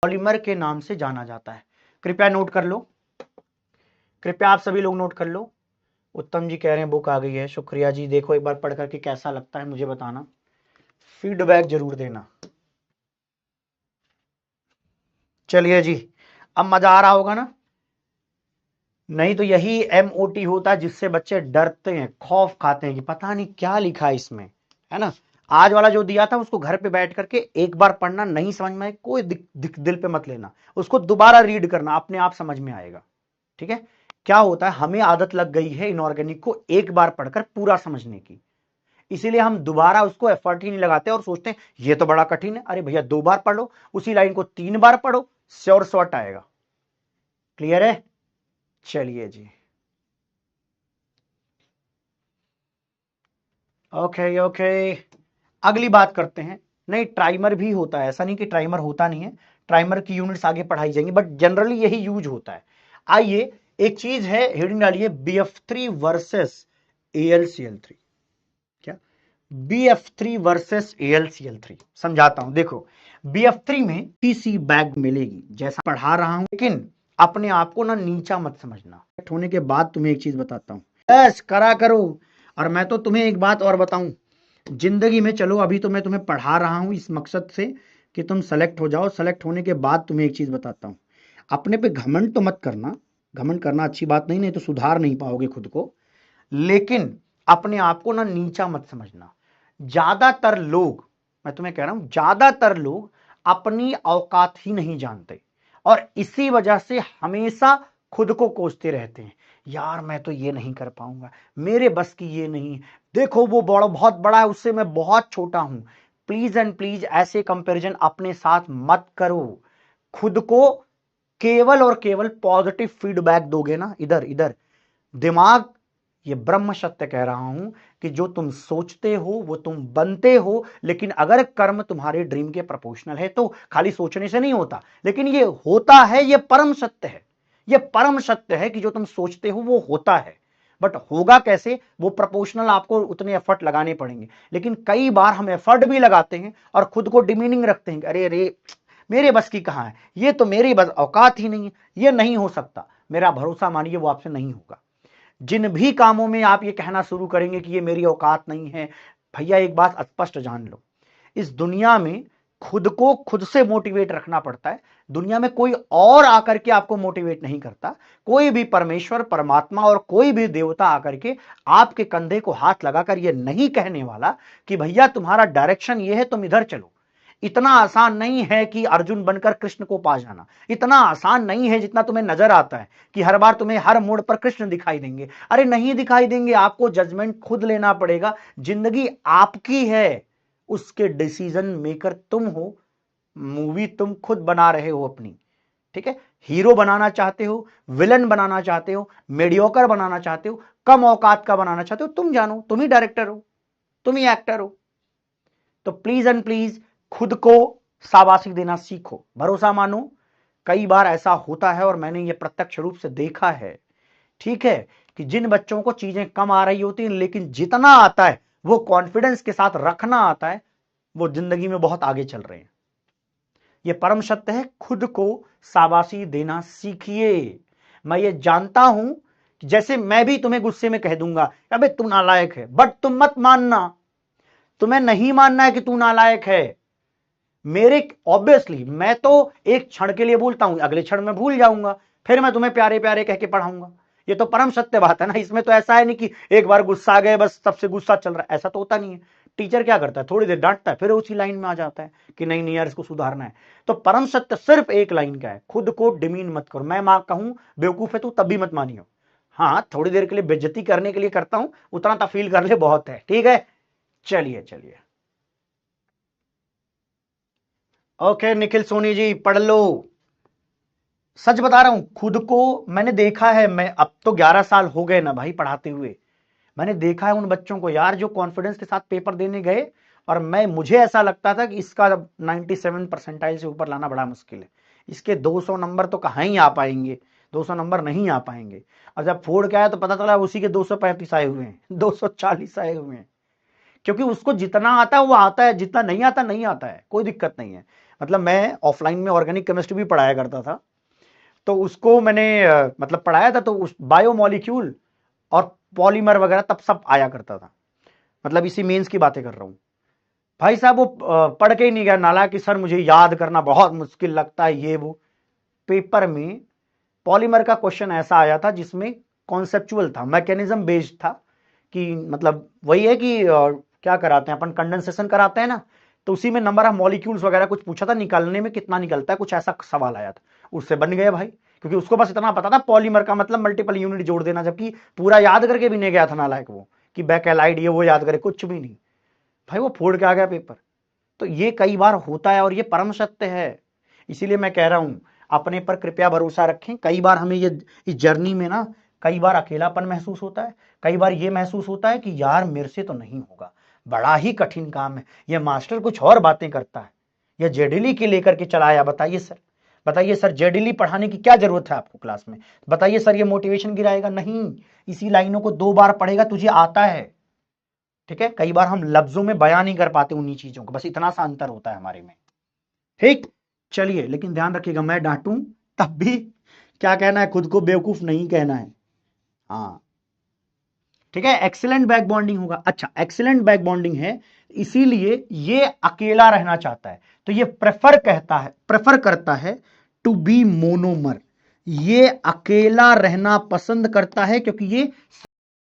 Polymer के नाम से जाना जाता है। कृपया नोट कर लो, कृपया आप सभी लोग नोट कर लो। उत्तम जी कह रहे हैं बुक आ गई है, शुक्रिया जी। देखो एक बार पढ़ करके कैसा लगता है मुझे बताना, फीडबैक जरूर देना। चलिए जी, अब मजा आ रहा होगा ना। नहीं तो यही MOT होता है जिससे बच्चे डरते हैं, खौफ खाते हैं कि पता नहीं क्या लिखा है इसमें, है ना। आज वाला जो दिया था उसको घर पे बैठ करके एक बार पढ़ना, नहीं समझ में आए कोई दिल पे मत लेना, उसको दोबारा रीड करना, अपने आप समझ में आएगा। ठीक है। क्या होता है, हमें आदत लग गई है इनऑर्गेनिक को एक बार पढ़कर पूरा समझने की, इसीलिए हम दोबारा उसको एफर्ट ही नहीं लगाते और सोचते हैं ये तो बड़ा कठिन है। अरे भैया 2 बार पढ़ लो, उसी लाइन को 3 बार पढ़ो, श्योर शॉट आएगा। क्लियर है। चलिए जी, ओके ओके, अगली बात करते हैं। नहीं, ट्राइमर भी होता है, ऐसा नहीं कि ट्राइमर होता नहीं है, ट्राइमर की यूनिट्स आगे पढ़ाई जाएंगी, बट जनरली यही यूज होता है। आइए, एक चीज है, हेडिंग डालिए BF3 वर्सेस AlCl3। क्या? BF3 वर्सेस AlCl3 समझाता हूं। देखो, BF3 में पीसी बैग मिलेगी, जैसा पढ़ा रहा हूं, लेकिन अपने आप को ना नीचा मत समझना। होने के बाद तुम्हें एक चीज बताता हूं, बस करा करो। और मैं तो तुम्हें एक बात और बताऊं, जिंदगी में, चलो अभी तो मैं तुम्हें पढ़ा रहा हूं इस मकसद से कि तुम सेलेक्ट हो जाओ, सेलेक्ट होने के बाद तुम्हें एक चीज बताता हूं, अपने पे घमंड तो मत करना, घमंड करना अच्छी बात नहीं, नहीं तो सुधार नहीं पाओगे खुद को, लेकिन अपने आप को ना नीचा मत समझना। ज्यादातर लोग, मैं तुम्हें कह रहा हूं, ज्यादातर लोग अपनी औकात ही नहीं जानते और इसी वजह से हमेशा खुद को कोसते रहते हैं, यार मैं तो ये नहीं कर पाऊंगा, मेरे बस की ये नहीं, देखो वो बड़ा बहुत बड़ा है, उससे मैं बहुत छोटा हूं। प्लीज एंड प्लीज ऐसे कंपैरिजन अपने साथ मत करो। खुद को केवल और केवल पॉजिटिव फीडबैक दोगे ना, इधर इधर दिमाग, ये ब्रह्म सत्य कह रहा हूं कि जो तुम सोचते हो वो तुम बनते हो, लेकिन अगर कर्म तुम्हारे ड्रीम के प्रोपोर्शनल है तो खाली सोचने से नहीं होता, लेकिन ये होता है, ये परम सत्य है। ये परम सत्य है कि जो तुम सोचते हो वो होता है, बट होगा कैसे, वो प्रोपोर्शनल आपको उतने एफर्ट लगाने पड़ेंगे। लेकिन कई बार हम एफर्ट भी लगाते हैं और खुद को डिमीनिंग रखते हैं, अरे अरे मेरे बस की कहां है, ये तो मेरी बस औकात ही नहीं है, ये नहीं हो सकता। मेरा भरोसा मानिए वो आपसे नहीं होगा। जिन भी कामों में आप ये कहना शुरू करेंगे कि ये मेरी औकात नहीं है, भैया एक बात स्पष्ट जान लो, इस दुनिया में खुद को खुद से मोटिवेट रखना पड़ता है। दुनिया में कोई और आकर के आपको मोटिवेट नहीं करता, कोई भी परमेश्वर, परमात्मा और कोई भी देवता आकर के आपके कंधे को हाथ लगाकर ये नहीं कहने वाला कि भैया तुम्हारा डायरेक्शन ये है, तुम इधर चलो। इतना आसान नहीं है कि अर्जुन बनकर कृष्ण को पा जाना, इतना आसान नहीं है जितना तुम्हें नजर आता है कि हर बार तुम्हें हर मोड़ पर कृष्ण दिखाई देंगे। अरे नहीं दिखाई देंगे, आपको जजमेंट खुद लेना पड़ेगा। जिंदगी आपकी है, उसके डिसीजन मेकर तुम हो, मूवी तुम खुद बना रहे हो अपनी। ठीक है, हीरो बनाना चाहते हो, विलन बनाना चाहते हो, मीडियोकर बनाना चाहते हो, कम औकात का बनाना चाहते हो, तुम जानो, तुम ही डायरेक्टर हो, तुम ही एक्टर हो। तो प्लीज एंड प्लीज खुद को शाबाशी देना सीखो, भरोसा मानो। कई बार ऐसा होता है और मैंने ये प्रत्यक्ष रूप से देखा है, ठीक है, कि जिन बच्चों को चीजें कम आ रही होती हैं लेकिन जितना आता है वो कॉन्फिडेंस के साथ रखना आता है, वो जिंदगी में बहुत आगे चल रहे हैं। ये परम सत्य है, खुद को शाबाशी देना सीखिए। मैं ये जानता हूं कि जैसे मैं भी तुम्हें गुस्से में कह दूंगा अबे तू नालायक है, बट तुम मत मानना, तुम्हें नहीं मानना है कि तू नालायक है। मेरे ऑब्वियसली मैं तो एक क्षण के लिए बोलता हूं, अगले क्षण में भूल जाऊंगा, फिर मैं तुम्हें प्यारे प्यारे कह के पढ़ाऊंगा। ये तो परम सत्य बात है ना, इसमें तो ऐसा है नहीं कि एक बार गुस्सा आ गए बस सबसे गुस्सा चल रहा है, ऐसा तो होता नहीं है। टीचर क्या करता है, थोड़ी देर डांटता है, फिर उसी लाइन में आ जाता है कि नहीं नहीं यार इसको सुधारना है। तो परम सत्य सिर्फ एक लाइन का है, खुद को डिमीन मत करो। मैं मां कहूं बेवकूफ है तू तब भी मत मानियो, हाँ थोड़ी देर के लिए बेइज्जती करने के लिए करता हूं, उतना तो फील कर ले बहुत है, ठीक है। चलिए चलिए, ओके निखिल सोनी जी पढ़ लो। सच बता रहा हूं, खुद को मैंने देखा है, मैं अब तो 11 साल हो गए ना भाई पढ़ाते हुए, मैंने देखा है उन बच्चों को यार जो कॉन्फिडेंस के साथ पेपर देने गए, और मुझे ऐसा लगता था कि इसका 97 परसेंटाइल से ऊपर लाना बड़ा मुश्किल है, इसके 200 नंबर तो कहां ही आ पाएंगे, 200 नंबर नहीं आ पाएंगे। और जब फोड़ के आया तो पता चला उसी के 235 आए हुए हैं, 240 आए हुए हैं। क्योंकि उसको जितना आता है वो आता है, जितना नहीं आता नहीं आता है, कोई दिक्कत नहीं है। मतलब मैं ऑफलाइन में ऑर्गेनिक केमिस्ट्री भी पढ़ाया करता था, तो उसको मैंने मतलब पढ़ाया था, तो उस बायोमोलिक्यूल और पॉलीमर वगैरह तब सब आया करता था। मतलब इसी मेंस की बातें कर रहा हूं भाई साहब। वो पढ़ के ही नहीं गया नाला कि सर मुझे याद करना बहुत मुश्किल लगता है ये वो। पेपर में पॉलीमर का क्वेश्चन ऐसा आया था जिसमें कॉन्सेप्चुअल था, मैकेनिज्म बेस्ड था, कि मतलब वही है कि क्या कराते हैं अपन, कंडेंसेशन कराते हैं ना, तो उसी में नंबर ऑफ मॉलिक्यूल्स वगैरह कुछ पूछा था, निकालने में कितना निकलता है, कुछ ऐसा सवाल आया था। उससे बन गया भाई, क्योंकि उसको बस इतना पता था पॉलीमर का मतलब मल्टीपल यूनिट जोड़ देना, जबकि पूरा याद करके भी नहीं गया था नालायक वो, कि बैकेलाइड ये वो याद करे, कुछ भी नहीं भाई, वो फोड़ के आ गया पेपर। तो ये कई बार होता है और ये परम सत्य है। इसीलिए मैं कह रहा हूं अपने पर कृपया भरोसा रखें। कई बार हमें ये इस जर्नी में ना कई बार अकेलापन महसूस होता है, कई बार ये महसूस होता है कि यार मेरे से तो नहीं होगा, बड़ा ही कठिन काम है, ये मास्टर कुछ और बातें करता है, ये जेडीली के लेकर के चलाया। बताइए सर जेडीली पढ़ाने की क्या जरूरत है आपको क्लास में? बताइए सर ये मोटिवेशन गिराएगा? नहीं, इसी लाइनों को 2 बार पढ़ेगा तुझे आता है। ठीक है, कई बार हम लफ्जों में बयान नहीं कर पाते उन्हीं चीजों को, बस इतना सा अंतर होता है हमारे में। ठीक, चलिए, लेकिन ध्यान रखिएगा मैं डांटूं तब भी क्या कहना है, खुद को बेवकूफ नहीं कहना है। हाँ ठीक है, एक्सीलेंट बैक बॉन्डिंग होगा। अच्छा, एक्सीलेंट बैक बॉन्डिंग है, इसीलिए ये अकेला रहना चाहता है, तो ये प्रेफर करता है टू बी मोनोमर। ये अकेला रहना पसंद करता है क्योंकि ये